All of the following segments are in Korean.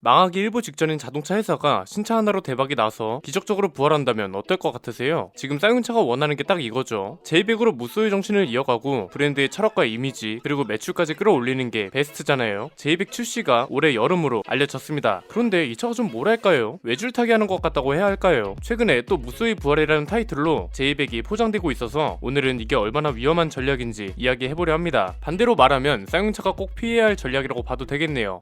망하기 일보 직전인 자동차 회사가 신차 하나로 대박이 나서 기적적으로 부활한다면 어떨 것 같으세요? 지금 쌍용차가 원하는 게 딱 이거죠. 제이백으로 무쏘의 정신을 이어가고 브랜드의 철학과 이미지 그리고 매출까지 끌어올리는 게 베스트잖아요. 제이백 출시가 올해 여름으로 알려졌습니다. 그런데 이 차가 좀 뭐랄까요? 외줄타기 하는 것 같다고 해야 할까요? 최근에 또 무쏘의 부활이라는 타이틀로 제이백이 포장되고 있어서 오늘은 이게 얼마나 위험한 전략인지 이야기해보려 합니다. 반대로 말하면 쌍용차가 꼭 피해야 할 전략이라고 봐도 되겠네요.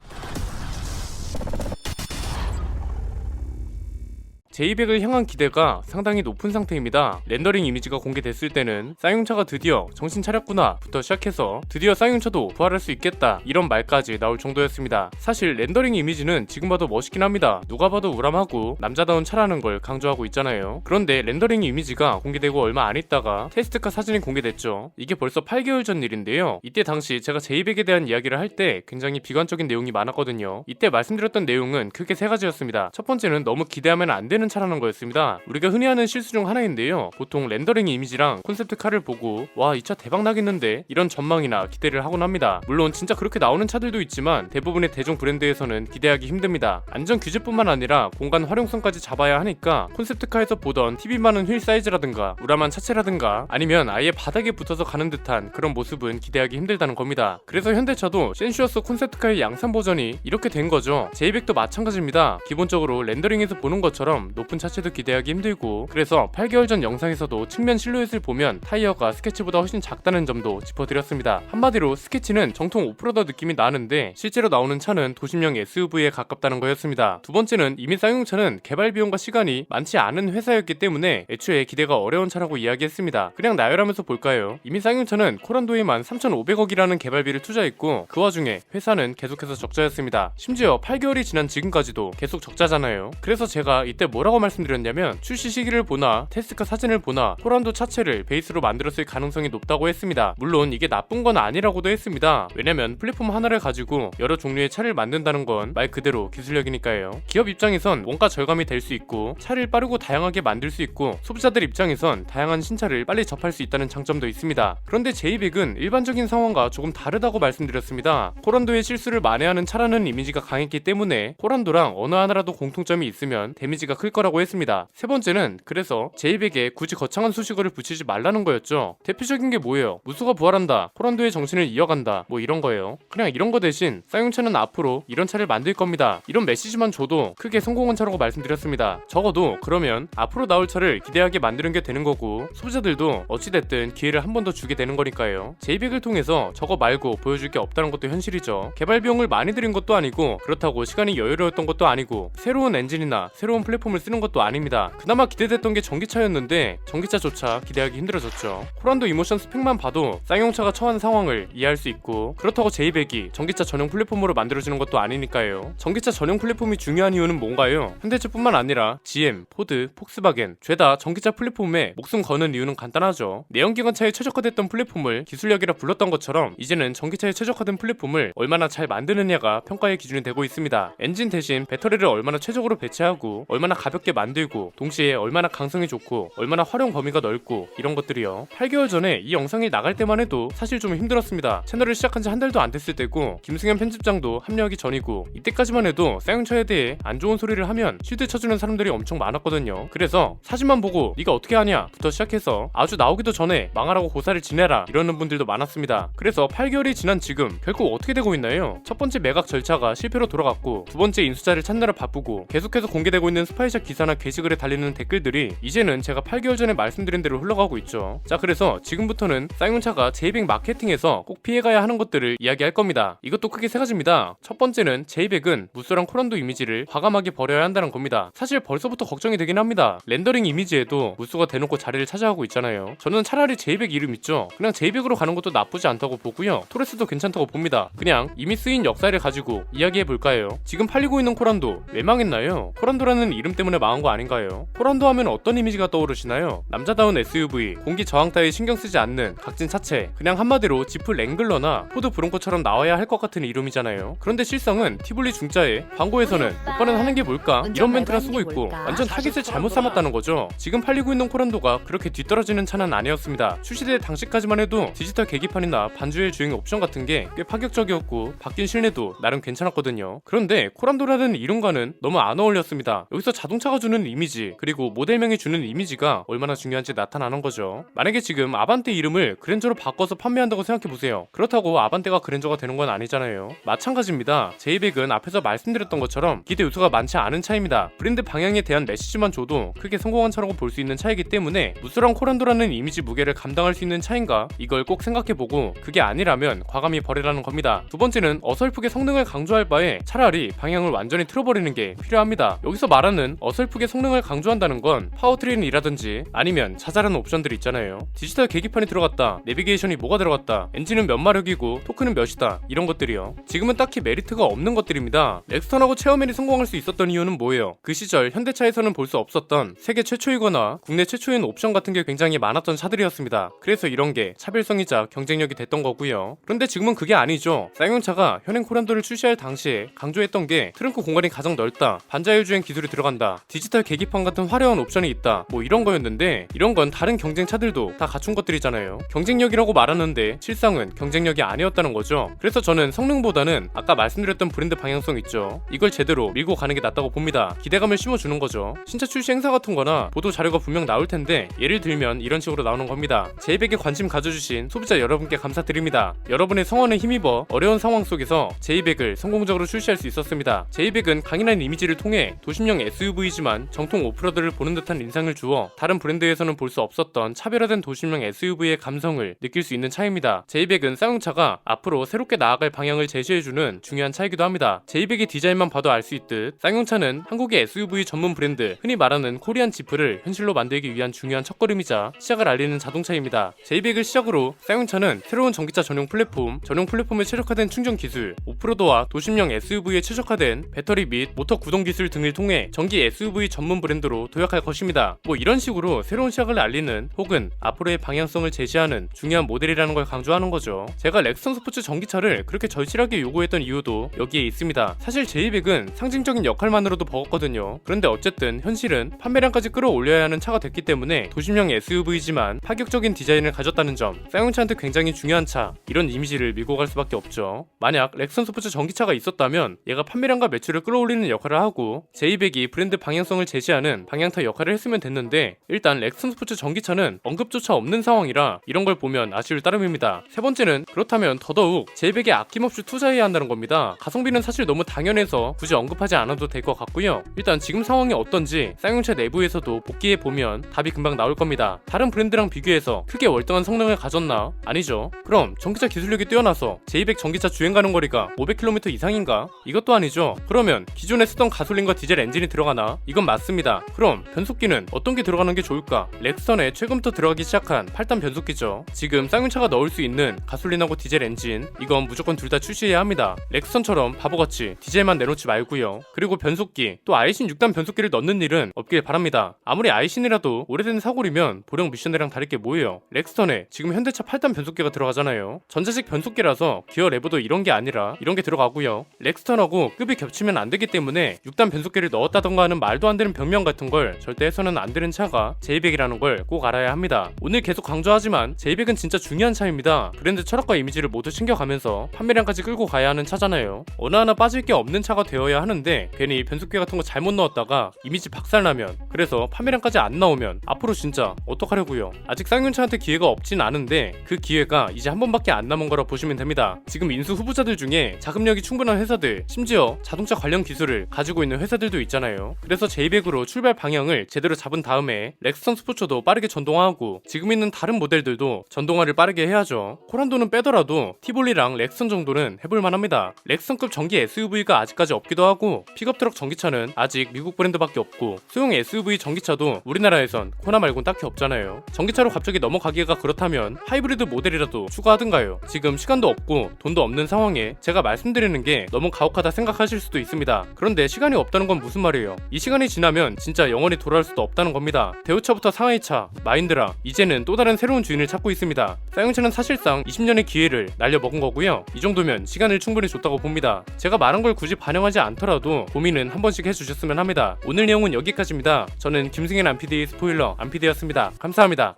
제이백을 향한 기대가 상당히 높은 상태입니다. 렌더링 이미지가 공개됐을 때는 쌍용차가 드디어 정신 차렸구나 부터 시작해서 드디어 쌍용차도 부활할 수 있겠다 이런 말까지 나올 정도였습니다. 사실 렌더링 이미지는 지금 봐도 멋있긴 합니다. 누가 봐도 우람하고 남자다운 차라는 걸 강조하고 있잖아요. 그런데 렌더링 이미지가 공개되고 얼마 안 있다가 테스트카 사진이 공개됐죠. 이게 벌써 8개월 전 일인데요. 이때 당시 제가 제이백에 대한 이야기를 할 때 굉장히 비관적인 내용이 많았거든요. 이때 말씀드렸던 내용은 크게 세 가지였습니다. 첫 번째는 너무 기대하면 안 되는 차라는 거였습니다. 우리가 흔히 하는 실수 중 하나인데요. 보통 렌더링 이미지랑 콘셉트카를 보고 와, 이 차 대박 나겠는데 이런 전망이나 기대를 하곤 합니다. 물론 진짜 그렇게 나오는 차들도 있지만 대부분의 대중 브랜드에서는 기대하기 힘듭니다. 안전 규제뿐만 아니라 공간 활용성까지 잡아야 하니까 콘셉트카에서 보던 TV 많은 휠 사이즈라든가 우람한 차체라든가 아니면 아예 바닥에 붙어서 가는 듯한 그런 모습은 기대하기 힘들다는 겁니다. 그래서 현대차도 센슈어스 콘셉트카의 양산 버전이 이렇게 된 거죠. 제이백도 마찬가지입니다. 기본적으로 렌더링에서 보는 것처럼 높은 차체도 기대하기 힘들고, 그래서 8개월 전 영상에서도 측면 실루엣을 보면 타이어가 스케치보다 훨씬 작다는 점도 짚어드렸습니다. 한마디로 스케치는 정통 오프로더 느낌이 나는데 실제로 나오는 차는 도심형 SUV에 가깝다는 거였습니다. 두 번째는 이미 쌍용차는 개발 비용과 시간이 많지 않은 회사였기 때문에 애초에 기대가 어려운 차라고 이야기했습니다. 그냥 나열하면서 볼까요? 이미 쌍용차는 코란도에만 3,500억이라는 개발비를 투자했고 그 와중에 회사는 계속해서 적자였습니다. 심지어 8개월이 지난 지금까지도 계속 적자잖아요. 그래서 제가 이때 뭐라고 말씀드렸냐면 출시 시기를 보나 테스트카 사진을 보나 포란도 차체를 베이스로 만들었을 가능성이 높다고 했습니다. 물론 이게 나쁜 건 아니라고도 했습니다. 왜냐면 플랫폼 하나를 가지고 여러 종류의 차를 만든다는 건 말 그대로 기술력이니까요. 기업 입장에선 원가 절감이 될 수 있고 차를 빠르고 다양하게 만들 수 있고 소비자들 입장에선 다양한 신차를 빨리 접할 수 있다는 장점도 있습니다. 그런데 제이백은 일반적인 상황과 조금 다르다고 말씀드렸습니다. 코란도의 실수를 만회하는 차라는 이미지가 강했기 때문에 코란도랑 어느 하나라도 공통점이 있으면 데미지가 클 거라고 했습니다. 세 번째는 그래서 제이백에 굳이 거창한 수식어를 붙이지 말라는 거였죠. 대표적인 게 뭐예요? 무쏘가 부활한다, 코란도의 정신을 이어간다, 뭐 이런 거예요. 그냥 이런 거 대신 쌍용차는 앞으로 이런 차를 만들 겁니다, 이런 메시지만 줘도 크게 성공한 차라고 말씀드렸습니다. 적어도 그러면 앞으로 나올 차를 기대하게 만드는 게 되는 거고 소비자들도 어찌됐든 기회를 한 번 더 주게 되는 거니까요. 제이백을 통해서 저거 말고 보여줄 게 없다는 것도 현실이죠. 개발 비용을 많이 들인 것도 아니고 그렇다고 시간이 여유로웠던 것도 아니고 새로운 엔진이나 새로운 플랫폼을 쓰는 것도 아닙니다. 그나마 기대됐던 게 전기차였는데 전기차조차 기대하기 힘들어졌죠. 코란도 이모션 스펙만 봐도 쌍용차가 처한 상황을 이해할 수 있고 그렇다고 제이백이 전기차 전용 플랫폼으로 만들어지는 것도 아니니까요. 전기차 전용 플랫폼이 중요한 이유는 뭔가요? 현대차뿐만 아니라 GM, 포드, 폭스바겐 죄다 전기차 플랫폼에 목숨 거는 이유는 간단하죠. 내연기관차에 최적화됐던 플랫폼을 기술력이라 불렀던 것처럼 이제는 전기차에 최적화된 플랫폼을 얼마나 잘 만드느냐가 평가의 기준이 되고 있습니다. 엔진 대신 배터리를 얼마나 최적으로 배치하고 얼마나 가볍게 만들고 동시에 얼마나 강성이 좋고 얼마나 활용 범위가 넓고 이런 것들이요. 8개월 전에 이 영상이 나갈 때만 해도 사실 좀 힘들었습니다. 채널을 시작한 지 한 달도 안 됐을 때고 김승현 편집장도 합류하기 전이고 이때까지만 해도 쌍용차에 대해 안 좋은 소리를 하면 쉴드 쳐주는 사람들이 엄청 많았거든요. 그래서 사진만 보고 네가 어떻게 하냐 부터 시작해서 아주 나오기도 전에 망하라고 고사를 지내라 이러는 분들도 많았습니다. 그래서 8개월이 지난 지금 결국 어떻게 되고 있나요? 첫 번째 매각 절차가 실패로 돌아갔고 두 번째 인수자를 찾느라 바쁘고 계속해서 공개되고 있는 스파이샷 기사나 게시글에 달리는 댓글들이 이제는 제가 8개월 전에 말씀드린 대로 흘러가고 있죠. 자, 그래서 지금부터는 쌍용차가 제이백 마케팅에서 꼭 피해가야 하는 것들을 이야기할 겁니다. 이것도 크게 세 가지입니다. 첫 번째는 제이백은 무쏘랑 코란도 이미지를 과감하게 버려야 한다는 겁니다. 사실 벌써부터 걱정이 되긴 합니다. 렌더링 이미지에도 무쏘가 대놓고 자리를 차지하고 있잖아요. 저는 차라리 제이백 이름 있죠, 그냥 제이백으로 가는 것도 나쁘지 않다고 보고요. 토레스도 괜찮다고 봅니다. 그냥 이미 쓰인 역사를 가지고 이야기해 볼까요? 지금 팔리고 있는 코란도 왜 망했나요? 코란도라는 이름 때문에 때문에 망한 거 아닌가요? 코란도 하면 어떤 이미지가 떠오르시나요? 남자다운 SUV, 공기 저항 따위 신경 쓰지 않는 각진 차체, 그냥 한마디로 지프 랭글러나 포드 브론코처럼 나와야 할 것 같은 이름이잖아요. 그런데 실상은 티볼리 중자에 광고에서는 오빠는 하는 게 뭘까? 이런 멘트를 쓰고 있고 완전 타깃을 잘못 삼았다는 거죠. 지금 팔리고 있는 코란도가 그렇게 뒤떨어지는 차는 아니었습니다. 출시될 당시까지만 해도 디지털 계기판이나 반주행 주행 옵션 같은 게 꽤 파격적이었고 바뀐 실내도 나름 괜찮았거든요. 그런데 코란도라는 이름과는 너무 안 어울렸습니다. 여기서 자동차가 주는 이미지 그리고 모델명이 주는 이미지가 얼마나 중요한지 나타나는 거죠. 만약에 지금 아반떼 이름을 그랜저로 바꿔서 판매한다고 생각해보세요. 그렇다고 아반떼가 그랜저가 되는 건 아니잖아요. 마찬가지입니다. 제이백은 앞에서 말씀드렸던 것처럼 기대 요소가 많지 않은 차입니다. 브랜드 방향에 대한 메시지만 줘도 크게 성공한 차라고 볼 수 있는 차이기 때문에 무술한 코란도라는 이미지 무게를 감당할 수 있는 차인가? 이걸 꼭 생각해보고 그게 아니라면 과감히 버리라는 겁니다. 두 번째는 어설프게 성능을 강조할 바에 차라리 방향을 완전히 틀어버리는 게 필요합니다. 여기서 말하는 어설프게 성능을 강조한다는 건 파워트레인이라든지 아니면 자잘한 옵션들 있잖아요. 디지털 계기판이 들어갔다, 내비게이션이 뭐가 들어갔다, 엔진은 몇 마력이고 토크는 몇이다, 이런 것들이요. 지금은 딱히 메리트가 없는 것들입니다. 렉스턴하고 체어맨이 성공할 수 있었던 이유는 뭐예요? 그 시절 현대차에서는 볼 수 없었던 세계 최초이거나 국내 최초인 옵션 같은 게 굉장히 많았던 차들이었습니다. 그래서 이런 게 차별성이자 경쟁력이 됐던 거고요. 그런데 지금은 그게 아니죠. 쌍용차가 현행 코란도를 출시할 당시에 강조했던 게 트렁크 공간이 가장 넓다, 반자율 주행 기술이 들어간다, 디지털 계기판 같은 화려한 옵션이 있다, 뭐 이런 거였는데 이런 건 다른 경쟁 차들도 다 갖춘 것들이잖아요. 경쟁력이라고 말하는데 실상은 경쟁력이 아니었다는 거죠. 그래서 저는 성능보다는 아까 말씀드렸던 브랜드 방향성 있죠. 이걸 제대로 밀고 가는 게 낫다고 봅니다. 기대감을 심어주는 거죠. 신차 출시 행사 같은 거나 보도 자료가 분명 나올 텐데 예를 들면 이런 식으로 나오는 겁니다. 제이백에 관심 가져주신 소비자 여러분께 감사드립니다. 여러분의 성원에 힘입어 어려운 상황 속에서 제이백을 성공적으로 출시할 수 있었습니다. 제이백은 강인한 이미지를 통해 도심형 SUV이지만 정통 오프로드를 보는 듯한 인상을 주어 다른 브랜드에서는 볼 수 없었던 차별화된 도심형 SUV의 감성을 느낄 수 있는 차입니다. 제이백은 쌍용차가 앞으로 새롭게 나아갈 방향을 제시해주는 중요한 차이기도 합니다. 제이백의 디자인만 봐도 알 수 있듯 쌍용차는 한국의 SUV 전문 브랜드, 흔히 말하는 코리안 지프를 현실로 만들기 위한 중요한 첫걸음이자 시작을 알리는 자동차입니다. 제이백을 시작으로 쌍용차는 새로운 전기차 전용 플랫폼에 최적화된 충전 기술, 오프로드와 도심형 SUV에 최적화된 배터리 및 모터 구동 기술 등을 통해 전기 SUV 전문 브랜드로 도약할 것입니다. 뭐 이런 식으로 새로운 시작을 알리는 혹은 앞으로의 방향성을 제시하는 중요한 모델이라는 걸 강조하는 거죠. 제가 렉스턴 스포츠 전기차를 그렇게 절실하게 요구했던 이유도 여기에 있습니다. 사실 제이백은 상징적인 역할만으로도 버겁거든요. 그런데 어쨌든 현실은 판매량까지 끌어올려야 하는 차가 됐기 때문에 도심형 SUV지만 파격적인 디자인을 가졌다는 점, 쌍용차한테 굉장히 중요한 차, 이런 이미지를 밀고 갈 수밖에 없죠. 만약 렉선 스포츠 전기차가 있었다면 얘가 판매량과 매출을 끌어올리는 역할을 하고 제이백이 브랜드 방향성을 제시하는 방향타 역할을 했으면 됐는데 일단 렉선 스포츠 전기차는 언급조차 없는 상황이라 이런 걸 보면 아쉬울 따름입니다. 세 번째는 그렇다면 더더욱 제이백에 아낌없이 투자해야 한다는 겁니다. 가성비는 사실 너무 당연해서 굳이 언급하지 않아도 될 것 같고요. 일단 지금 상황이 어떤지 쌍용차 내부에서도 복귀해보면 답이 금방 나올 겁니다. 다른 브랜드랑 비교해서 크게 월등한 성능을 가졌나? 아니죠. 그럼 전기차 기술력이 뛰어나서 제이백 전기차 주행 가는 거리가 500km 이상인가? 이것도 아니죠. 그러면 기존에 쓰던 가솔린과 디젤 엔진이 들어가나? 이건 맞습니다. 그럼 변속기는 어떤 게 들어가는 게 좋을까? 렉선에 최근부터 들어가기 시작한 8단 변속기죠. 지금 쌍용차가 넣을 수 있는 가솔린하고 디젤 엔진, 이건 무조건 둘 다 출시해야 합니다. 렉선처럼 바보같이 디젤만 내놓지 말고요. 그리고 변속기, 또 아이신 6단 변속기를 넣는 일은 없길 바랍니다. 아무리 아이신이라도 오래된 사골이면 보령 미션이랑 다를 게 뭐예요? 렉스턴에 지금 현대차 8단 변속기가 들어가잖아요. 전자식 변속기라서 기어 레버도 이런 게 아니라 이런 게 들어가고요. 렉스턴하고 급이 겹치면 안 되기 때문에 6단 변속기를 넣었다던가 하는 말도 안 되는 변명 같은 걸 절대 해서는 안 되는 차가 제이백이라는 걸 꼭 알아야 합니다. 오늘 계속 강조하지만 제이백은 진짜 중요한 차입니다. 브랜드 철학과 이미지를 모두 챙겨가면서 판매량까지 끌고 가야 하는 차잖아요. 어느 하나 빠질 게 없는 차가 되어야 하는데 괜히 변속기 같은 거 잘못 넣었다가 이미지 박살나면, 그래서 판매량까지 안 나오면 앞으로 진짜 어떡하려고요. 아직 쌍용차한테 기회가 없진 않은데 그 기회가 이제 한 번밖에 안 남은 거라 보시면 됩니다. 지금 인수 후보자들 중에 자금력이 충분한 회사들, 심지어 자동차 관련 기술을 가지고 있는 회사들도 있잖아요. 그래서 제이백으로 출발 방향을 제대로 잡은 다음에 렉스턴 스포츠도 빠르게 전동화하고 지금 있는 다른 모델들도 전동화를 빠르게 해야죠. 코란도는 빼더라도 티볼리랑 렉선 정도는 해볼만 합니다. 렉선급 전기 SUV가 아직까지 없기도 하고 픽업 트럭 전기차는 아직 미국 브랜드밖에 없고 소형 SUV 전기차도 우리나라에선 코나 말곤 딱히 없잖아요. 전기차로 갑자기 넘어가기가 그렇다면 하이브리드 모델이라도 추가하든가요. 지금 시간도 없고 돈도 없는 상황에 제가 말씀드리는 게 너무 가혹하다 생각하실 수도 있습니다. 그런데 시간이 없다는 건 무슨 말이에요? 이 이 시간이 지나면 진짜 영원히 돌아올 수도 없다는 겁니다. 대우차부터 상하이차, 마인드라, 이제는 또 다른 새로운 주인을 찾고 있습니다. 쌍용차는 사실상 20년의 기회를 날려먹은 거고요. 이 정도면 시간을 충분히 줬다고 봅니다. 제가 말한 걸 굳이 반영하지 않더라도 고민은 한 번씩 해주셨으면 합니다. 오늘 내용은 여기까지입니다. 저는 김승현 안PD의 스포일러 안PD였습니다. 감사합니다.